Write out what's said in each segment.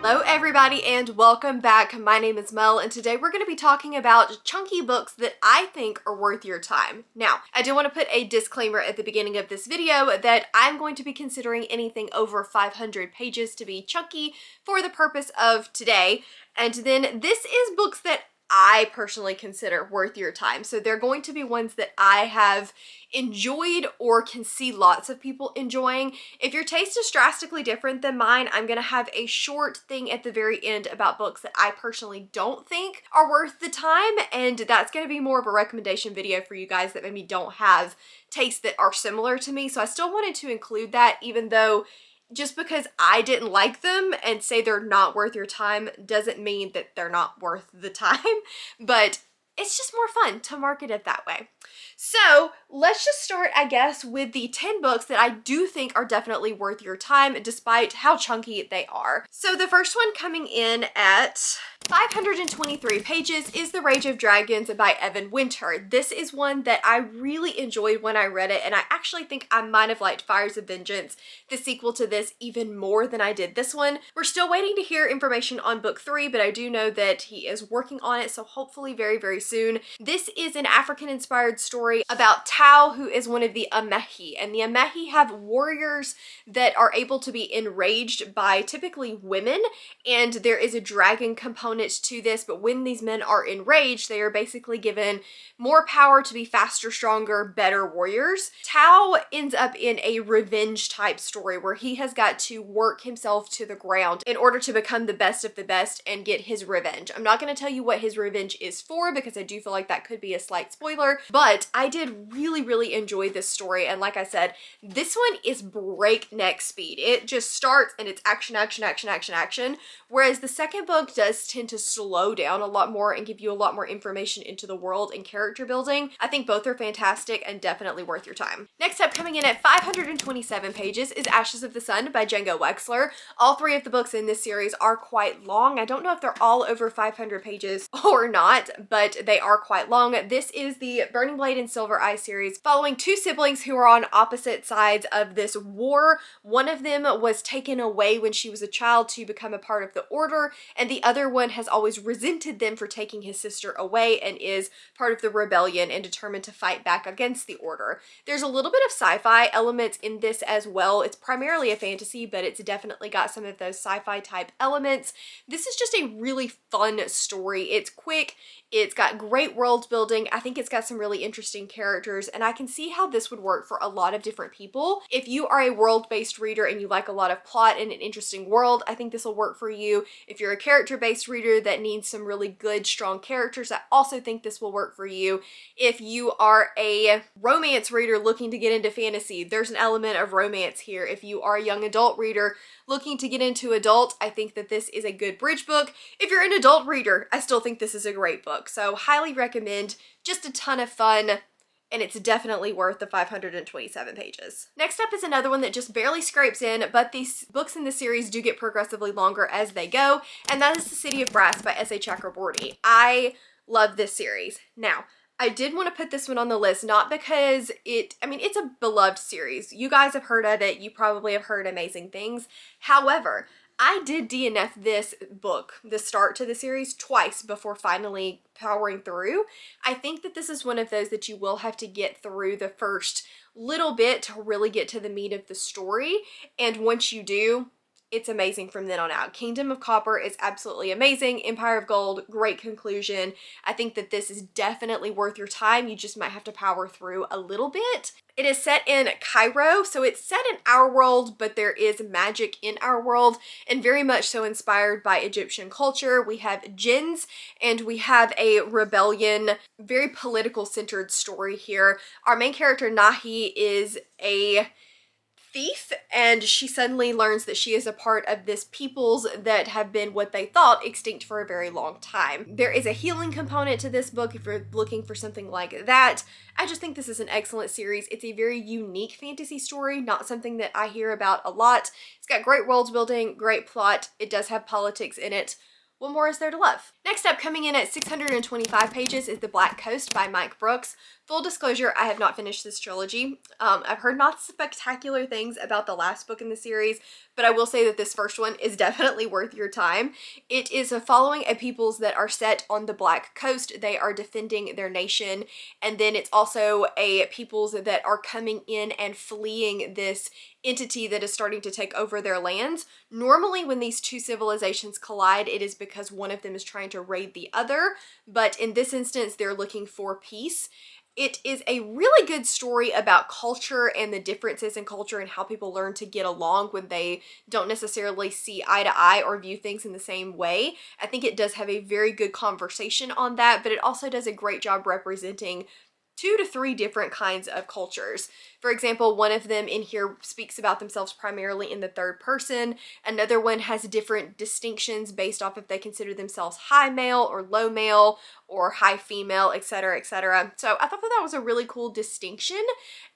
Hello everybody and welcome back. My name is Mel and today we're going to be talking about chunky books that I think are worth your time. Now, I do want to put a disclaimer at the beginning of this video that I'm going to be considering anything over 500 pages to be chunky for the purpose of today. And then this is books that I personally consider worth your time. So they're going to be ones that I have enjoyed or can see lots of people enjoying. If your taste is drastically different than mine, I'm going to have a short thing at the very end about books that I personally don't think are worth the time, and that's going to be more of a recommendation video for you guys that maybe don't have tastes that are similar to me. So I still wanted to include that, even though just because I didn't like them and say they're not worth your time doesn't mean that they're not worth the time, but it's just more fun to market it that way. So let's just start, I guess, with the 10 books that I do think are definitely worth your time despite how chunky they are. So the first one coming in at 523 pages is The Rage of Dragons by Evan Winter. This is one that I really enjoyed when I read it, and I actually think I might have liked Fires of Vengeance, the sequel to this, even more than I did this one. We're still waiting to hear information on book 3, but I do know that he is working on it, so hopefully very, very soon. This is an African-inspired story about Tau, who is one of the Amehi, and the Amehi have warriors that are able to be enraged by typically women, and there is a dragon component to this, but when these men are enraged, they are basically given more power to be faster, stronger, better warriors. Tau ends up in a revenge type story where he has got to work himself to the ground in order to become the best of the best and get his revenge. I'm not going to tell you what his revenge is for because I do feel like that could be a slight spoiler, but I did really enjoy this story, and like I said, this one is breakneck speed. It just starts and it's action, whereas the second book does tend to slow down a lot more and give you a lot more information into the world and character building. I think both are fantastic and definitely worth your time. Next up, coming in at 527 pages is Ashes of the Sun by Django Wexler. All three of the books in this series are quite long. I don't know if they're all over 500 pages or not, but they are quite long. This is the Burning Blade and Silver Eye series following two siblings who are on opposite sides of this war. One of them was taken away when she was a child to become a part of the Order, and the other one has always resented them for taking his sister away and is part of the rebellion and determined to fight back against the Order. There's a little bit of sci-fi elements in this as well. It's primarily a fantasy, but it's definitely got some of those sci-fi type elements. This is just a really fun story. It's quick. It's got great world building. I think it's got some really interesting characters, and I can see how this would work for a lot of different people. If you are a world-based reader and you like a lot of plot and an interesting world, I think this will work for you. If you're a character-based reader that needs some really good, strong characters, I also think this will work for you. If you are a romance reader looking to get into fantasy, there's an element of romance here. If you are a young adult reader looking to get into adult, I think that this is a good bridge book. If you're an adult reader, I still think this is a great book. So highly recommend, just a ton of fun, and it's definitely worth the 527 pages. Next up is another one that just barely scrapes in, but these books in this series do get progressively longer as they go, and that is The City of Brass by S.A. Chakraborty. I love this series. Now, I did want to put this one on the list, not because it's a beloved series. You guys have heard of it. You probably have heard amazing things. However, I did DNF this book, the start to the series, twice before finally powering through. I think that this is one of those that you will have to get through the first little bit to really get to the meat of the story. And once you do, it's amazing from then on out. Kingdom of Copper is absolutely amazing. Empire of Gold, great conclusion. I think that this is definitely worth your time. You just might have to power through a little bit. It is set in Cairo, so it's set in our world, but there is magic in our world, and very much so inspired by Egyptian culture. We have jinns, and we have a rebellion, very political centered story here. Our main character, Nahi, is a thief, and she suddenly learns that she is a part of this peoples that have been what they thought extinct for a very long time. There is a healing component to this book if you're looking for something like that. I just think this is an excellent series. It's a very unique fantasy story, not something that I hear about a lot. It's got great world building, great plot. It does have politics in it. what more is there to love? Next up, coming in at 625 pages, is The Black Coast by Mike Brooks. Full disclosure, I have not finished this trilogy. I've heard not spectacular things about the last book in the series, but I will say that this first one is definitely worth your time. It is following a peoples that are set on the Black Coast. They are defending their nation, and then it's also a peoples that are coming in and fleeing this entity that is starting to take over their lands. Normally when these two civilizations collide, it is because one of them is trying to raid the other, but in this instance, they're looking for peace. It is a really good story about culture and the differences in culture and how people learn to get along when they don't necessarily see eye to eye or view things in the same way. I think it does have a very good conversation on that, but it also does a great job representing 2 to 3 different kinds of cultures. For example, one of them in here speaks about themselves primarily in the third person. Another one has different distinctions based off if they consider themselves high male or low male or high female, etc., etc. So I thought that was a really cool distinction,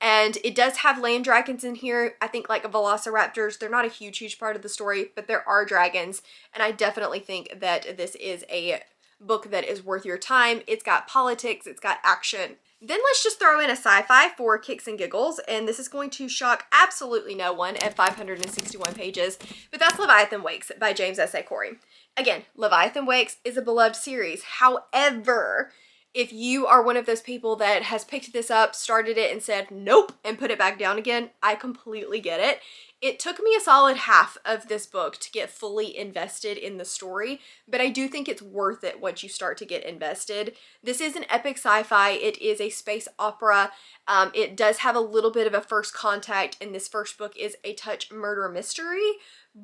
and it does have land dragons in here. I think like velociraptors, they're not a huge part of the story, but there are dragons, and I definitely think that this is a book that is worth your time. It's got politics, it's got action. Then let's just throw in a sci-fi for kicks and giggles, and this is going to shock absolutely no one at 561 pages, but that's Leviathan Wakes by James S.A. Corey. Again, Leviathan Wakes is a beloved series. However, if you are one of those people that has picked this up, started it, and said nope, and put it back down again, I completely get it. It took me a solid half of this book to get fully invested in the story, but I do think it's worth it once you start to get invested. This is an epic sci-fi. It is a space opera. It does have a little bit of a first contact, and this first book is a touch murder mystery,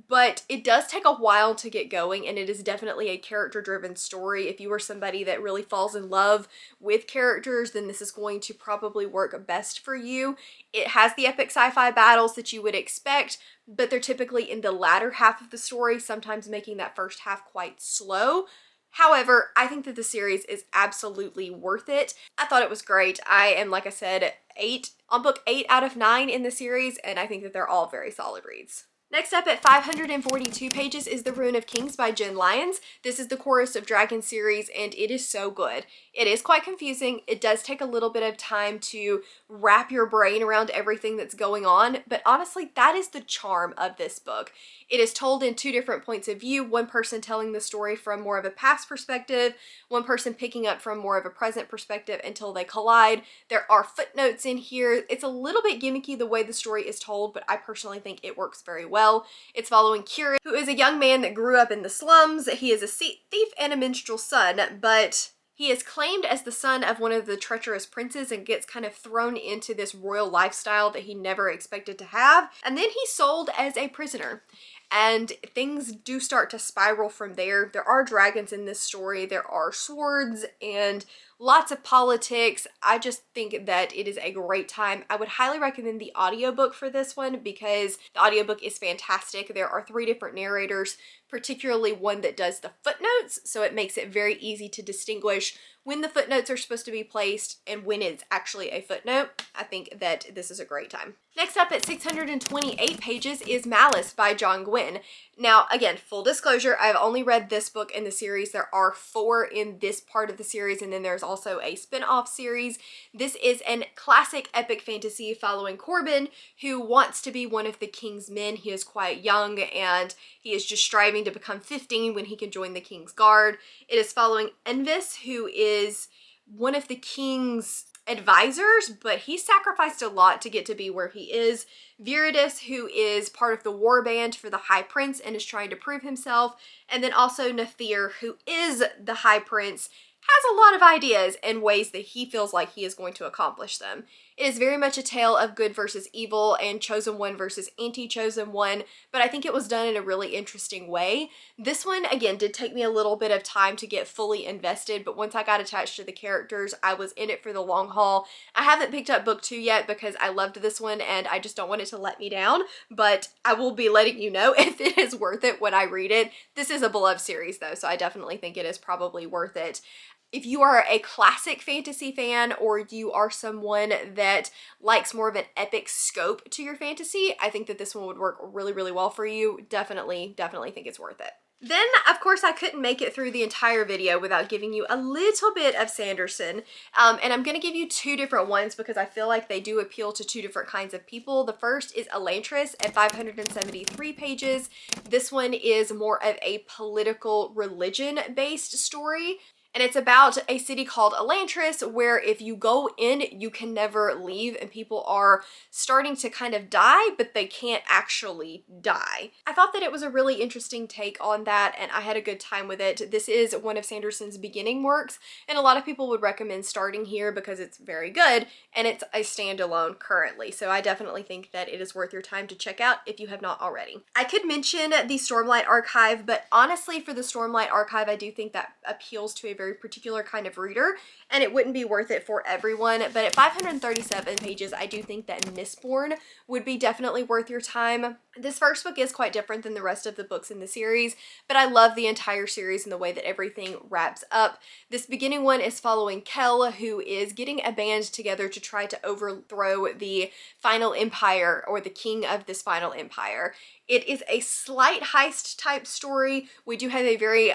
but it does take a while to get going, and it is definitely a character-driven story. If you are somebody that really falls in love with characters, then this is going to probably work best for you. It has the epic sci-fi battles that you would expect, but they're typically in the latter half of the story, sometimes making that first half quite slow. However, I think that the series is absolutely worth it. I thought it was great. I am, like I said, on book 8 out of 9 in the series, and I think that they're all very solid reads. Next up at 542 pages is The Ruin of Kings by Jen Lyons. This is the Chorus of Dragons series, and it is so good. It is quite confusing. It does take a little bit of time to wrap your brain around everything that's going on, but honestly, that is the charm of this book. It is told in 2 different points of view, one person telling the story from more of a past perspective, one person picking up from more of a present perspective until they collide. There are footnotes in here. It's a little bit gimmicky the way the story is told, but I personally think it works very well. It's following Kieran, who is a young man that grew up in the slums. He is a thief and a minstrel's son, but he is claimed as the son of one of the treacherous princes and gets kind of thrown into this royal lifestyle that he never expected to have. And then he's sold as a prisoner. And things do start to spiral from there. There are dragons in this story. There are swords and lots of politics. I just think that it is a great time. I would highly recommend the audiobook for this one because the audiobook is fantastic. There are 3 different narrators, particularly one that does the footnotes, so it makes it very easy to distinguish when the footnotes are supposed to be placed and when it's actually a footnote. I think that this is a great time. Next up at 628 pages is Malice by John Gwynne. Now, again, full disclosure, I've only read this book in the series. There are 4 in this part of the series, and then there's also a spin-off series. This is an classic epic fantasy following Corbin, who wants to be one of the king's men. He is quite young, and he is just striving to become 15 when he can join the king's guard. It is following Envis, who is one of the king's advisors, but he sacrificed a lot to get to be where he is. Viridis, who is part of the war band for the High Prince and is trying to prove himself, and then also Nathir, who is the High Prince, has a lot of ideas and ways that he feels like he is going to accomplish them. It is very much a tale of good versus evil and chosen one versus anti-chosen one, but I think it was done in a really interesting way. This one, again, did take me a little bit of time to get fully invested, but once I got attached to the characters, I was in it for the long haul. I haven't picked up book 2 yet because I loved this one and I just don't want it to let me down, but I will be letting you know if it is worth it when I read it. This is a beloved series though, so I definitely think it is probably worth it. If you are a classic fantasy fan or you are someone that likes more of an epic scope to your fantasy, I think that this one would work really, really well for you. Definitely think it's worth it. Then, of course, I couldn't make it through the entire video without giving you a little bit of Sanderson. And I'm going to give you two different ones because I feel like they do appeal to two different kinds of people. The first is Elantris at 573 pages. This one is more of a political religion-based story. And it's about a city called Elantris where if you go in, you can never leave, and people are starting to kind of die, but they can't actually die. I thought that it was a really interesting take on that, and I had a good time with it. This is one of Sanderson's beginning works, and a lot of people would recommend starting here because it's very good, and it's a standalone currently. So I definitely think that it is worth your time to check out if you have not already. I could mention the Stormlight Archive, but honestly for the Stormlight Archive, I do think that appeals to a very particular kind of reader, and it wouldn't be worth it for everyone. But at 537 pages, I do think that Mistborn would be definitely worth your time. This first book is quite different than the rest of the books in the series, but I love the entire series and the way that everything wraps up. This beginning one is following Kel, who is getting a band together to try to overthrow the final empire, or the king of this final empire. It is a slight heist type story. We do have a very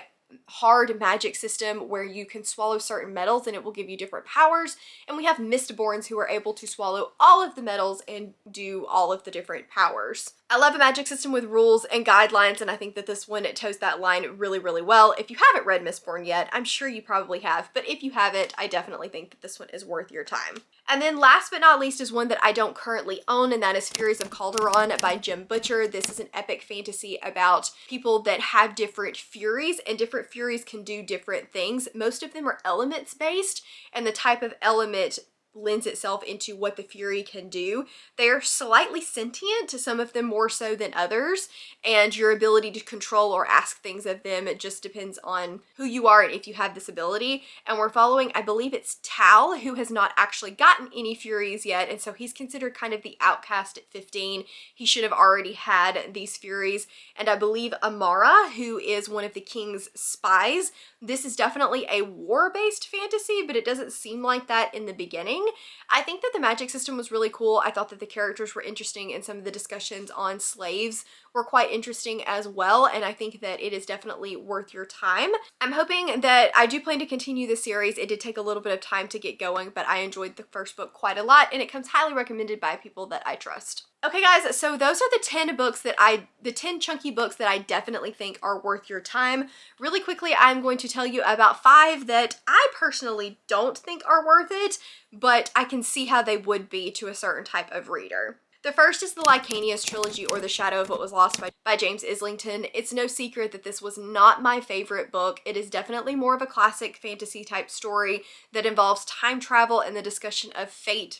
hard magic system where you can swallow certain metals and it will give you different powers, and we have Mistborns who are able to swallow all of the metals and do all of the different powers. I love a magic system with rules and guidelines, and I think that this one toes that line really, really well. If you haven't read Mistborn yet, I'm sure you probably have, but if you haven't, I definitely think that this one is worth your time. And then last but not least is one that I don't currently own, and that is Furies of Calderon by Jim Butcher. This is an epic fantasy about people that have different furies, and different furies can do different things. Most of them are elements based, and the type of element lends itself into what the Fury can do. They are slightly sentient, some of them more so than others, and your ability to control or ask things of them, it just depends on who you are and if you have this ability. And we're following, I believe it's Tal, who has not actually gotten any Furies yet, and so he's considered kind of the outcast at 15. He should have already had these Furies. And I believe Amara, who is one of the king's spies, this is definitely a war-based fantasy, but it doesn't seem like that in the beginning. I think that the magic system was really cool. I thought that the characters were interesting, and some of the discussions on slaves were quite interesting as well, and I think that it is definitely worth your time. I'm hoping that I do plan to continue this series. It did take a little bit of time to get going, but I enjoyed the first book quite a lot, and it comes highly recommended by people that I trust. Okay guys, so those are the 10 chunky books that I definitely think are worth your time. Really quickly, I'm going to tell you about 5 that I personally don't think are worth it, but I can see how they would be to a certain type of reader. The first is the Lycanius trilogy, or The Shadow of What Was Lost by James Islington. It's no secret that this was not my favorite book. It is definitely more of a classic fantasy type story that involves time travel and the discussion of fate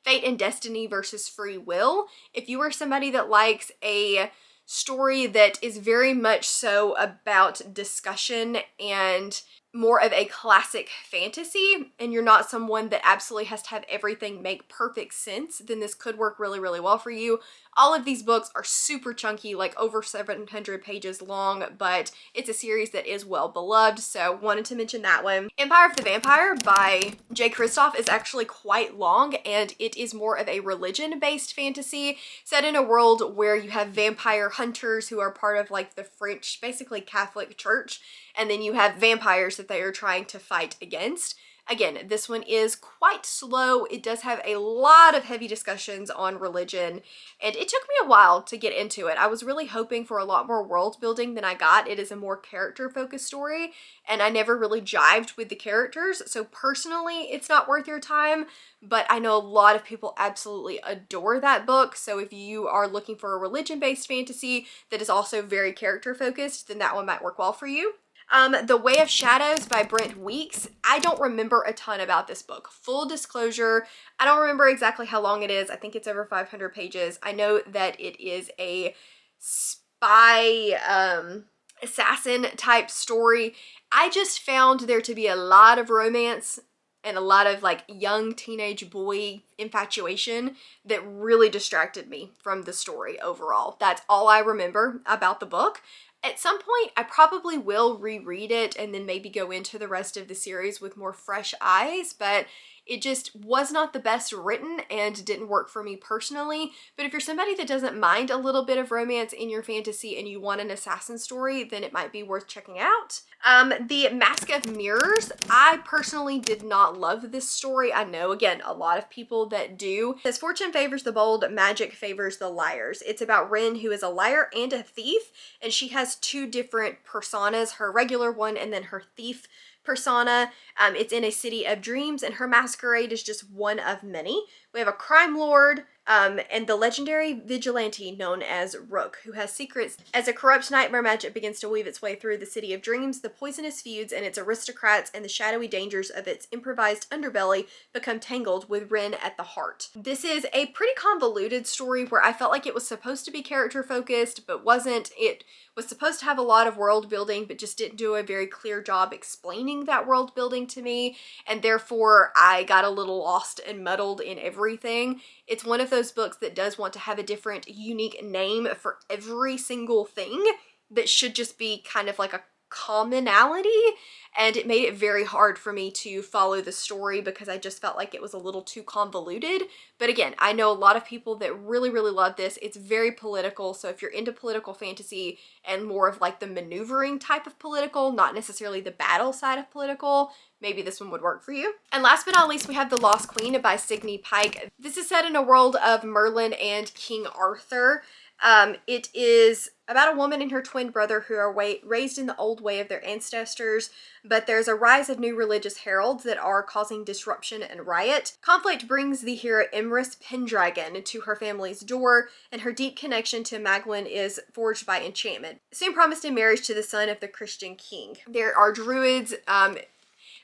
and destiny versus free will. If you are somebody that likes a story that is very much so about discussion and more of a classic fantasy, and you're not someone that absolutely has to have everything make perfect sense, then this could work really, really well for you. All of these books are super chunky, like over 700 pages long, but it's a series that is well beloved, so wanted to mention that one. Empire of the Vampire by Jay Kristoff is actually quite long, and it is more of a religion-based fantasy set in a world where you have vampire hunters who are part of like the French, basically Catholic Church, and then you have vampires that they are trying to fight against. Again, this one is quite slow. It does have a lot of heavy discussions on religion, and it took me a while to get into it. I was really hoping for a lot more world building than I got. It is a more character-focused story, and I never really jived with the characters, so personally, it's not worth your time, but I know a lot of people absolutely adore that book, so if you are looking for a religion-based fantasy that is also very character-focused, then that one might work well for you. The Way of Shadows by Brent Weeks. I don't remember a ton about this book. Full disclosure, I don't remember exactly how long it is. I think it's over 500 pages. I know that it is a spy assassin type story. I just found there to be a lot of romance and a lot of like young teenage boy infatuation that really distracted me from the story overall. That's all I remember about the book. At some point, I probably will reread it and then maybe go into the rest of the series with more fresh eyes, but It just was not the best written and didn't work for me personally. But if you're somebody that doesn't mind a little bit of romance in your fantasy and you want an assassin story, then it might be worth checking out. The Mask of Mirrors, I personally did not love this story. I know, again, a lot of people that do. It says, fortune favors the bold, magic favors the liars. It's about Rin, who is a liar and a thief, and she has two different personas, her regular one and then her thief persona. It's in a city of dreams, and her masquerade is just one of many. We have a crime lord, and the legendary vigilante known as Rook, who has secrets. As a corrupt nightmare magic begins to weave its way through the city of dreams, the poisonous feuds and its aristocrats and the shadowy dangers of its improvised underbelly become tangled with Rin at the heart. This is a pretty convoluted story where I felt like it was supposed to be character focused, but wasn't. It was supposed to have a lot of world building, but just didn't do a very clear job explaining that world building to me, and therefore I got a little lost and muddled in everything. It's one of those books that does want to have a different, unique name for every single thing that should just be kind of like a commonality, and it made it very hard for me to follow the story because I just felt like it was a little too convoluted. But again, I know a lot of people that really love this. It's very political, so if you're into political fantasy and more of like the maneuvering type of political, not necessarily the battle side of political, maybe this one would work for you. And last but not least, we have The Lost Queen by Signe Pike. This is set in a world of Merlin and King Arthur. It is about a woman and her twin brother who are raised in the old way of their ancestors, but there's a rise of new religious heralds that are causing disruption and riot. Conflict brings the hero Emrys Pendragon to her family's door, and her deep connection to Magwyn is forged by enchantment, soon promised in marriage to the son of the Christian king. There are druids.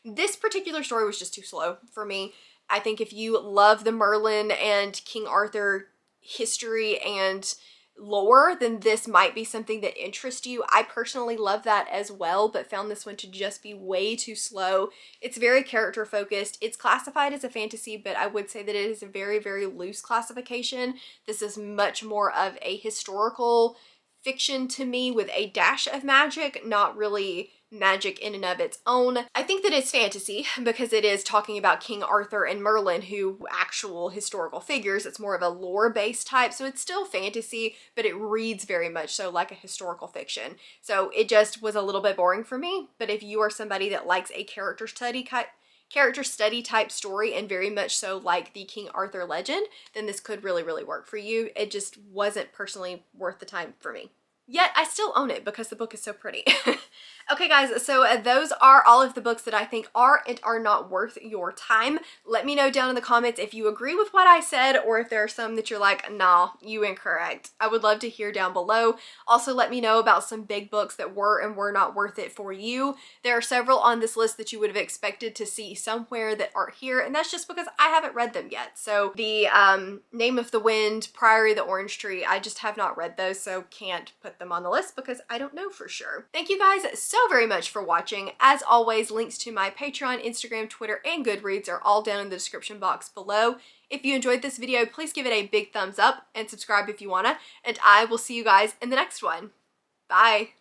This particular story was just too slow for me. I think if you love the Merlin and King Arthur history and lore, then this might be something that interests you. I personally love that as well, but found this one to just be way too slow. It's very character focused. It's classified as a fantasy, but I would say that it is a very loose classification. This is much more of a historical fiction to me with a dash of magic, not really magic in and of its own. I think that it's fantasy because it is talking about King Arthur and Merlin, who actual historical figures. It's more of a lore-based type, so it's still fantasy, but it reads very much so like a historical fiction. So it just was a little bit boring for me, but if you are somebody that likes a character study type story and very much so like the King Arthur legend, then this could really work for you. It just wasn't personally worth the time for me. Yet I still own it because the book is so pretty. Okay guys, so those are all of the books that I think are and are not worth your time. Let me know down in the comments if you agree with what I said or if there are some that you're like, nah, you incorrect. I would love to hear down below. Also, let me know about some big books that were and were not worth it for you. There are several on this list that you would have expected to see somewhere that aren't here, and that's just because I haven't read them yet. So the Name of the Wind, Priory of the Orange Tree, I just have not read those, so can't put them on the list because I don't know for sure. Thank you guys so very much for watching. As always, links to my Patreon, Instagram, Twitter, and Goodreads are all down in the description box below. If you enjoyed this video, please give it a big thumbs up and subscribe if you wanna, and I will see you guys in the next one. Bye!